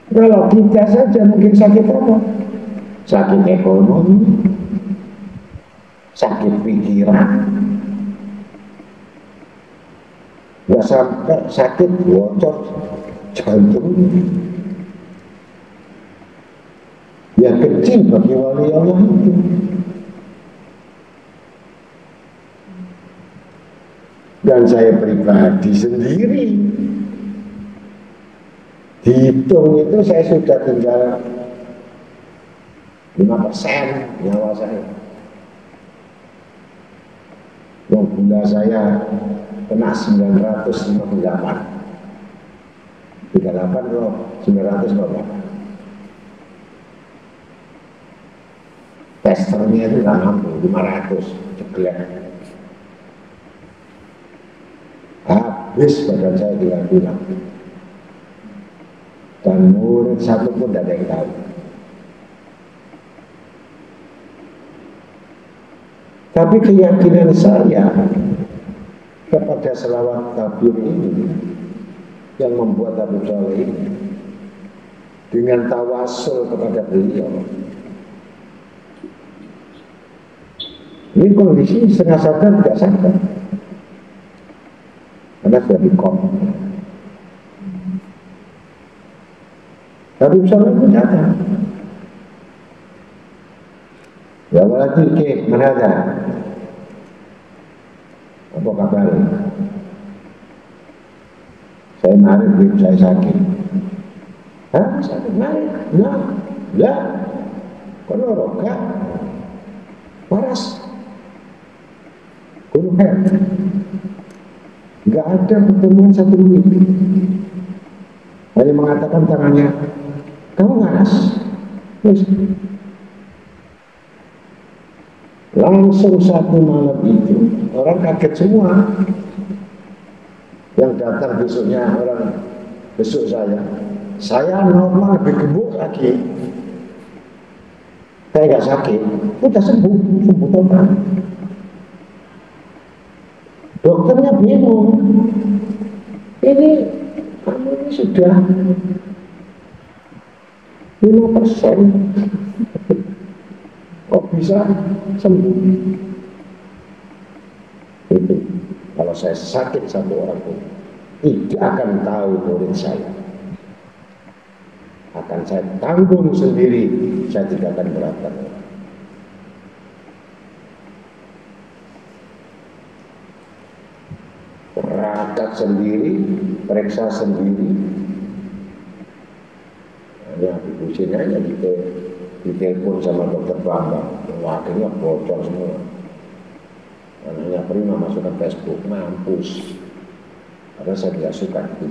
Kalau kita saja mungkin sakit apa? Sakit ekonomi, sakit pikiran, nggak sampai sakit bocor jantung. Ya kecil bagi wali Allah itu. Dan saya pribadi sendiri dihitung itu saya sudah tinggal 5% nyawa saya. Yang gula saya kena 958. 38 loh, 900 berapa? Testernya itu nggak mampu, 500 jeglek. Habis badan saya hilang-hilang. Dan murid satu pun tidak ada yang tahu. Tapi keyakinan saya kepada selawat tabir ini yang membuat Habib Soleh ini dengan tawasul kepada beliau. Ini kondisi setengah sadar tidak sadar karena sudah dikom. Habib Soleh itu sadar. Ya lagi ke mana ada? Apa kabar? Saya marah, saya sakit. Hah? Sakit marah? Lah, kalau roga, waras, kuruher. Gak ada pertemuan 1 menit. Hanya mengatakan tangannya, kamu waras. Terus, langsung 1 malam itu orang kaget semua. Yang datang besoknya orang besok saya normal lebih gemuk lagi. Saya nggak sakit, udah sembuh total. Dokternya bingung, ini kamu ini sudah 5%. Kok bisa sembuh? Itu kalau saya sakit satu orang pun tidak akan tahu murid saya. Akan saya tanggung sendiri, saya tidak akan beratkan orang. Berangkat sendiri, periksa sendiri. Hanya dipusin aja ditelepon sama dokter Bambang, akhirnya bocor semua. Anaknya Prima masukkan Facebook, mampus. Karena saya tidak suka itu.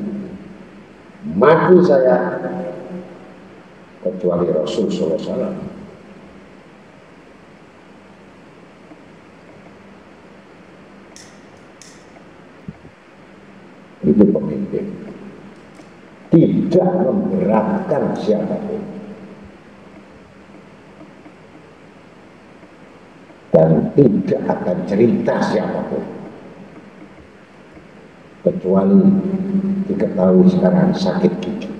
Mati saya, kecuali Rasul Sallallahu Alaihi Wasallam. Itu pemimpin. Tidak memberatkan siapapun. Dan tidak akan cerita siapapun. Kecuali diketahui sekarang sakit gigi.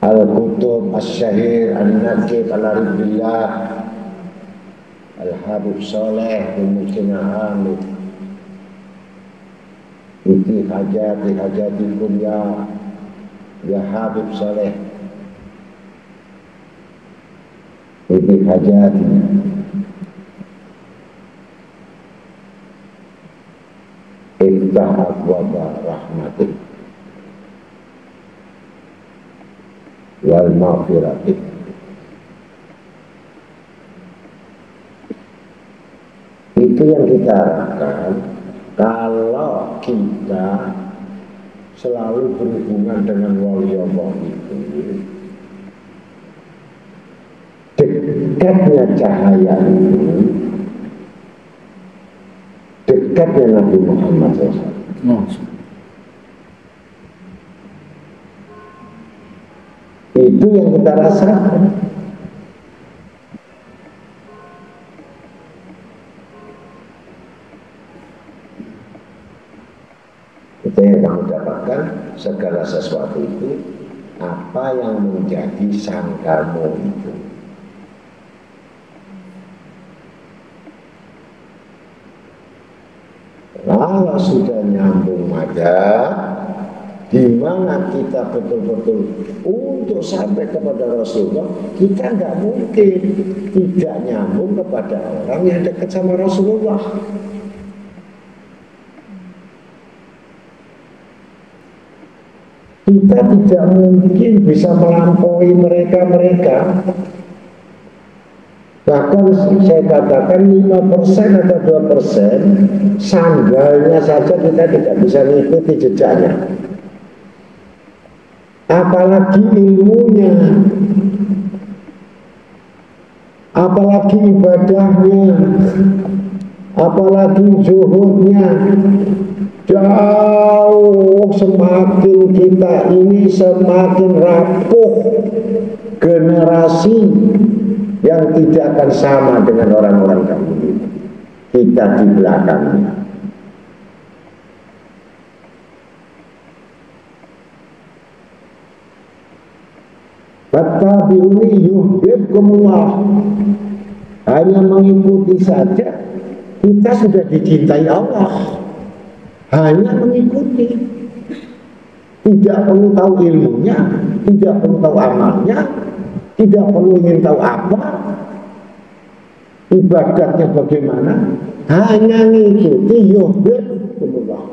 Al-Qutub As-Syahir An-Naqib Al-Aribillah Al-Habib Soleh bin Muhsin Hamid Iti hajati ya Habib Soleh Iti hajati Iftah abwaba rahmatik wal maghfiratik. Itu yang kita harapkan kalau kita selalu berhubungan dengan wali Allah itu. Dekatnya cahaya itu, dekatnya Nabi Muhammad SAW. Itu yang kita rasakan. Itu yang kamu dapatkan. Segala sesuatu itu apa yang menjadi sangkamu itu. Kalau sudah nyambung aja, di mana kita betul-betul untuk sampai kepada Rasulullah, kita nggak mungkin tidak nyambung kepada orang yang dekat sama Rasulullah. Kita tidak mungkin bisa melampaui mereka. Bahkan saya katakan 5% atau 2%, sandalnya saja kita tidak bisa mengikuti jejaknya. Apalagi ilmunya, apalagi ibadahnya, apalagi zuhudnya. Jauh semakin kita ini semakin rapuh generasi yang tidak akan sama dengan orang-orang dahulu. Kita di belakangnya. Fattabi'uni yuhibbukumullah. Hanya mengikuti saja kita sudah dicintai Allah. Hanya mengikuti, tidak perlu tahu ilmunya, tidak perlu tahu amalnya, tidak perlu ingin tahu apa ibadatnya bagaimana, hanya mengikuti yuhibbukumullah.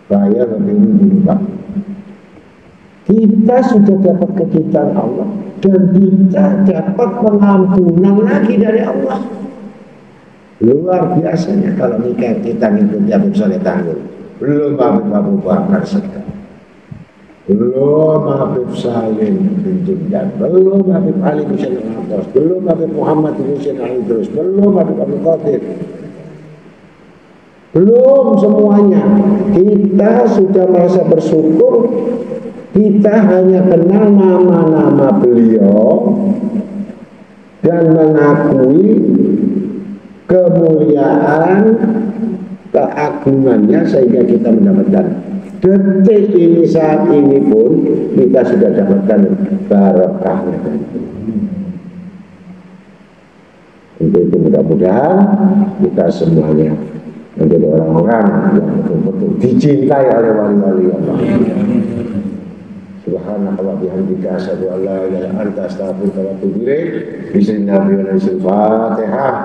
Saya lebih menimba. Kita sudah dapat kecintaan Allah dan kita dapat pengampunan lagi dari Allah. Luar biasanya kalau nikah kita ngikuti Habib Saleh Tanggul. Belum Habib Abu Bakar Siddiq, belum Habib Salim bin Jindan, belum Habib Ali bin Al-Atas, belum Habib Muhammad bin Al-Idrus, belum Habib Abdul Qadir, belum semuanya. Kita sudah merasa bersyukur. Kita hanya kenal nama-nama beliau dan mengakui kemuliaan, keagungannya sehingga kita mendapatkan detik ini, saat ini pun kita sudah dapatkan barokahnya. Untuk itu mudah-mudahan kita semuanya menjadi orang-orang yang betul-betul dicintai oleh wali-wali Allah. Subhanallah wa bihamdika asyhadu an la ilaha illa anta astaghfiruka wa atubu ilaik. Bismillahirrahmanirrahim. Fatihah.